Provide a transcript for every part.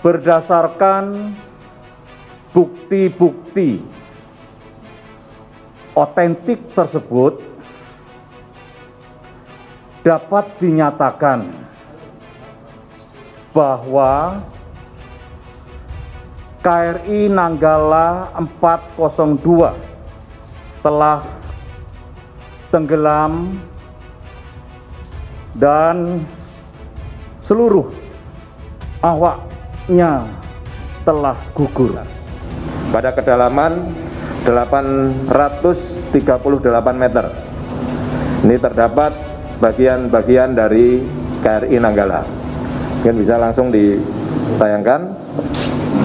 berdasarkan bukti-bukti otentik tersebut dapat dinyatakan bahwa KRI Nanggala 402 telah tenggelam dan seluruh awaknya telah gugur pada kedalaman 838 meter. Ini terdapat bagian-bagian dari KRI Nanggala. Mungkin bisa langsung ditayangkan.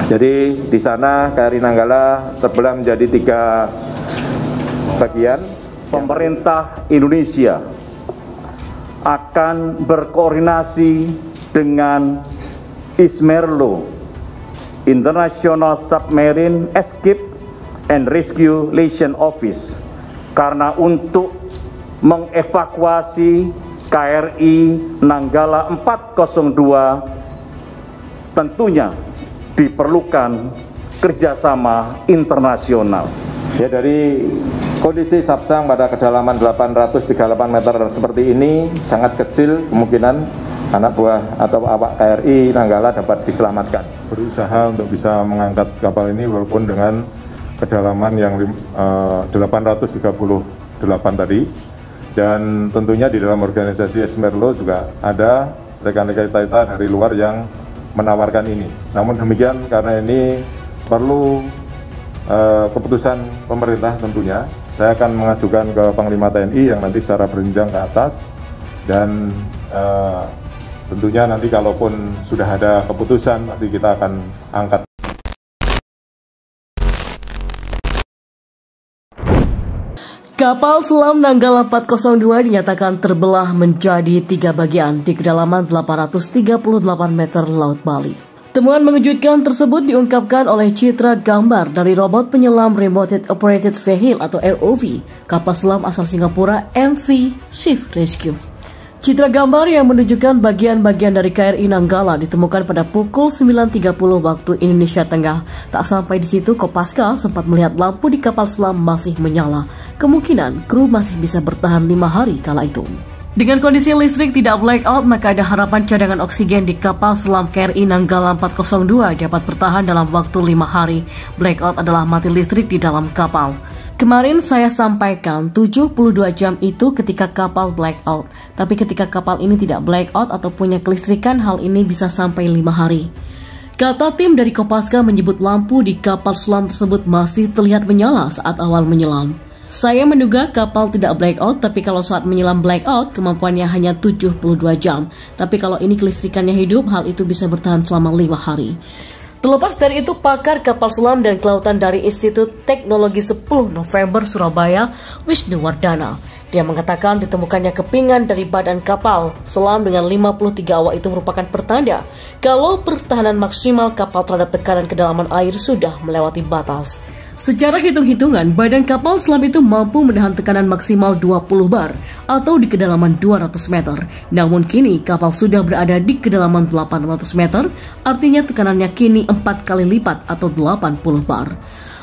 Jadi di sana KRI Nanggala terbelah menjadi 3 bagian. Pemerintah Indonesia akan berkoordinasi dengan ISMERLO, International Submarine Escape and Rescue Office, karena untuk mengevakuasi KRI Nanggala 402 tentunya diperlukan kerjasama internasional. Ya, dari kondisi Sabsang pada kedalaman 838 meter seperti ini sangat kecil kemungkinan anak buah atau awak KRI Nanggala dapat diselamatkan. Berusaha untuk bisa mengangkat kapal ini walaupun dengan kedalaman yang 838 tadi, dan tentunya di dalam organisasi ISMERLO juga ada rekan-rekan kita dari luar yang menawarkan ini. Namun demikian, karena ini perlu keputusan pemerintah tentunya, saya akan mengajukan ke Panglima TNI yang nanti secara berjenjang ke atas, dan tentunya nanti kalaupun sudah ada keputusan nanti kita akan angkat. Kapal selam Nanggala 402 dinyatakan terbelah menjadi 3 bagian di kedalaman 838 meter Laut Bali. Temuan mengejutkan tersebut diungkapkan oleh citra gambar dari robot penyelam Remote Operated Vehicle atau ROV, kapal selam asal Singapura MV Shift Rescue. Citra gambar yang menunjukkan bagian-bagian dari KRI Nanggala ditemukan pada pukul 9.30 waktu Indonesia Tengah. Tak sampai di situ, Kopaska sempat melihat lampu di kapal selam masih menyala. Kemungkinan kru masih bisa bertahan 5 hari kala itu. Dengan kondisi listrik tidak blackout, maka ada harapan cadangan oksigen di kapal selam KRI Nanggala 402 dapat bertahan dalam waktu 5 hari. Blackout adalah mati listrik di dalam kapal. Kemarin saya sampaikan 72 jam itu ketika kapal blackout, tapi ketika kapal ini tidak blackout atau punya kelistrikan, hal ini bisa sampai 5 hari. Kata tim dari Kopaska menyebut lampu di kapal selam tersebut masih terlihat menyala saat awal menyelam. Saya menduga kapal tidak blackout, tapi kalau saat menyelam blackout, kemampuannya hanya 72 jam. Tapi kalau ini kelistrikannya hidup, hal itu bisa bertahan selama 5 hari. Terlepas dari itu, pakar kapal selam dan kelautan dari Institut Teknologi 10 November Surabaya, Wisnu Wardana, dia mengatakan ditemukannya kepingan dari badan kapal selam dengan 53 awak itu merupakan pertanda kalau pertahanan maksimal kapal terhadap tekanan kedalaman air sudah melewati batas. Secara hitung-hitungan, badan kapal selam itu mampu menahan tekanan maksimal 20 bar atau di kedalaman 200 meter. Namun kini kapal sudah berada di kedalaman 800 meter, artinya tekanannya kini 4 kali lipat atau 80 bar.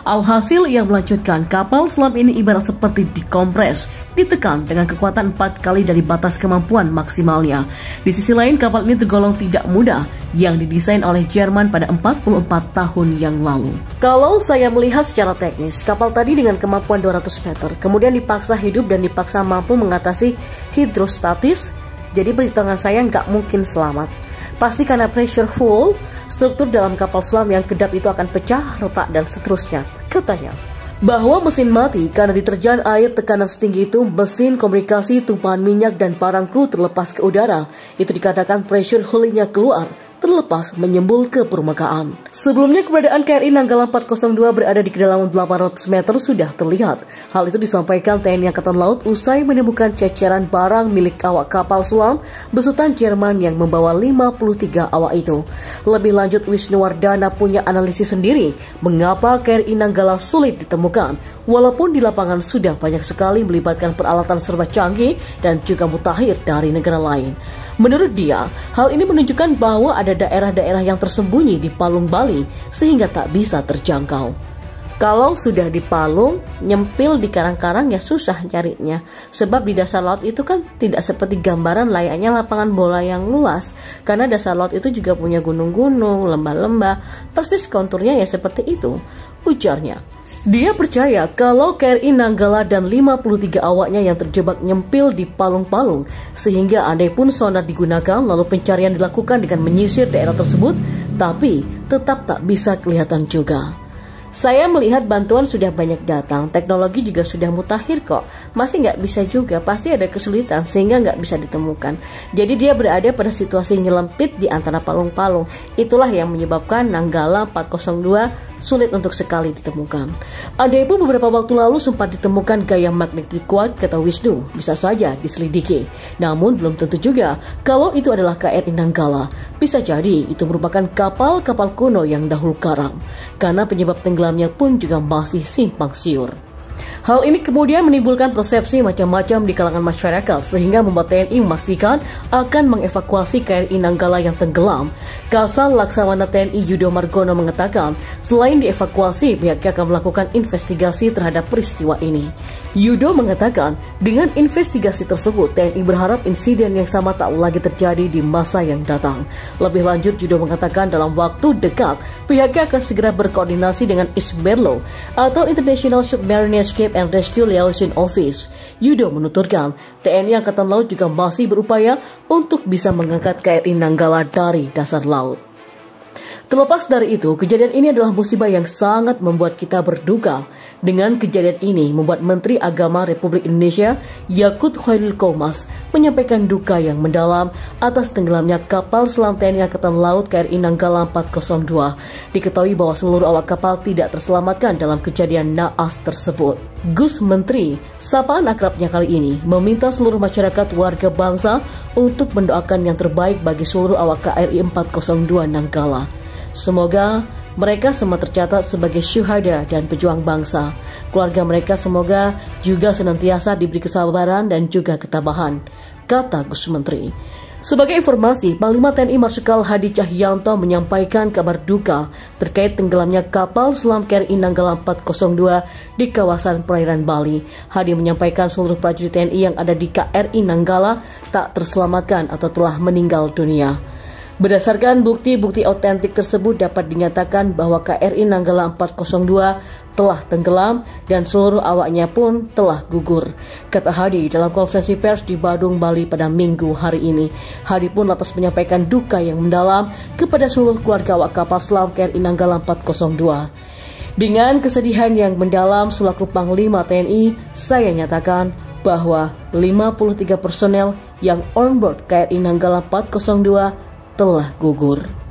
Alhasil ia melanjutkan kapal selam ini ibarat seperti dikompres, ditekan dengan kekuatan 4 kali dari batas kemampuan maksimalnya. Di sisi lain, kapal ini tergolong tidak mudah yang didesain oleh Jerman pada 44 tahun yang lalu. Kalau saya melihat secara teknis, kapal tadi dengan kemampuan 200 meter kemudian dipaksa hidup dan dipaksa mampu mengatasi hidrostatis, jadi perhitungan saya nggak mungkin selamat. Pasti karena pressure full, struktur dalam kapal selam yang kedap itu akan pecah, retak, dan seterusnya, katanya. Bahwa mesin mati karena diterjang air tekanan setinggi itu, mesin komunikasi, tumpahan minyak, dan parang kru terlepas ke udara. Itu dikatakan pressure hull-nya keluar, terlepas menyembul ke permukaan. Sebelumnya keberadaan KRI Nanggala 402 berada di kedalaman 800 meter sudah terlihat. Hal itu disampaikan TNI Angkatan Laut usai menemukan ceceran barang milik awak kapal selam besutan Jerman yang membawa 53 awak itu. Lebih lanjut, Wisnu Wardana punya analisis sendiri mengapa KRI Nanggala sulit ditemukan, walaupun di lapangan sudah banyak sekali melibatkan peralatan serba canggih dan juga mutakhir dari negara lain. Menurut dia, hal ini menunjukkan bahwa ada daerah-daerah yang tersembunyi di palung Bali sehingga tak bisa terjangkau. Kalau sudah di palung, nyempil di karang-karang ya susah carinya. Sebab di dasar laut itu kan tidak seperti gambaran layaknya lapangan bola yang luas. Karena dasar laut itu juga punya gunung-gunung, lembah-lembah, persis konturnya ya seperti itu, ujarnya. Dia percaya kalau KRI Nanggala dan 53 awaknya yang terjebak nyempil di palung-palung, sehingga andai pun sonar digunakan lalu pencarian dilakukan dengan menyisir daerah tersebut, tapi tetap tak bisa kelihatan juga. Saya melihat bantuan sudah banyak datang, teknologi juga sudah mutakhir kok. Masih nggak bisa juga, pasti ada kesulitan sehingga nggak bisa ditemukan. Jadi dia berada pada situasi nyelempit di antara palung-palung. Itulah yang menyebabkan Nanggala 402 sulit untuk sekali ditemukan. Andai pun beberapa waktu lalu sempat ditemukan gaya magnetik kuat, kata Wisnu, bisa saja diselidiki. Namun belum tentu juga kalau itu adalah KRI Nanggala. Bisa jadi itu merupakan kapal-kapal kuno yang dahulu karam. Karena penyebab tenggelamnya pun juga masih simpang siur. Hal ini kemudian menimbulkan persepsi macam-macam di kalangan masyarakat sehingga membuat TNI memastikan akan mengevakuasi KRI Nanggala yang tenggelam. Kasal Laksamana TNI Yudo Margono mengatakan selain dievakuasi pihaknya akan melakukan investigasi terhadap peristiwa ini. Yudo mengatakan dengan investigasi tersebut TNI berharap insiden yang sama tak lagi terjadi di masa yang datang. Lebih lanjut Yudo mengatakan dalam waktu dekat pihaknya akan segera berkoordinasi dengan ISMERLO atau International Submarine Escape and Rescue Liaison Office. Yudo menuturkan, TNI Angkatan Laut juga masih berupaya untuk bisa mengangkat KRI Nanggala dari dasar laut. Terlepas dari itu, kejadian ini adalah musibah yang sangat membuat kita berduka. Dengan kejadian ini membuat Menteri Agama Republik Indonesia Yakut Khairul Qomas menyampaikan duka yang mendalam atas tenggelamnya kapal selam TNI Angkatan Laut KRI Nanggala 402. Diketahui bahwa seluruh awak kapal tidak terselamatkan dalam kejadian naas tersebut. Gus Menteri, sapaan akrabnya kali ini, meminta seluruh masyarakat warga bangsa untuk mendoakan yang terbaik bagi seluruh awak KRI 402 Nanggala. Semoga mereka semua tercatat sebagai syuhada dan pejuang bangsa. Keluarga mereka semoga juga senantiasa diberi kesabaran dan juga ketabahan, kata Gus Menteri. Sebagai informasi, Panglima TNI Marsikal Hadi Cahyanto menyampaikan kabar duka terkait tenggelamnya kapal selam KRI Nanggala 402 di kawasan perairan Bali. Hadi menyampaikan seluruh prajurit TNI yang ada di KRI Nanggala tak terselamatkan atau telah meninggal dunia. Berdasarkan bukti-bukti otentik tersebut dapat dinyatakan bahwa KRI Nanggala 402 telah tenggelam dan seluruh awaknya pun telah gugur, kata Hadi dalam konferensi pers di Badung, Bali pada Minggu hari ini. Hadi pun lantas menyampaikan duka yang mendalam kepada seluruh keluarga awak kapal selam KRI Nanggala 402. Dengan kesedihan yang mendalam selaku Panglima TNI, saya nyatakan bahwa 53 personel yang on board KRI Nanggala 402 telah gugur.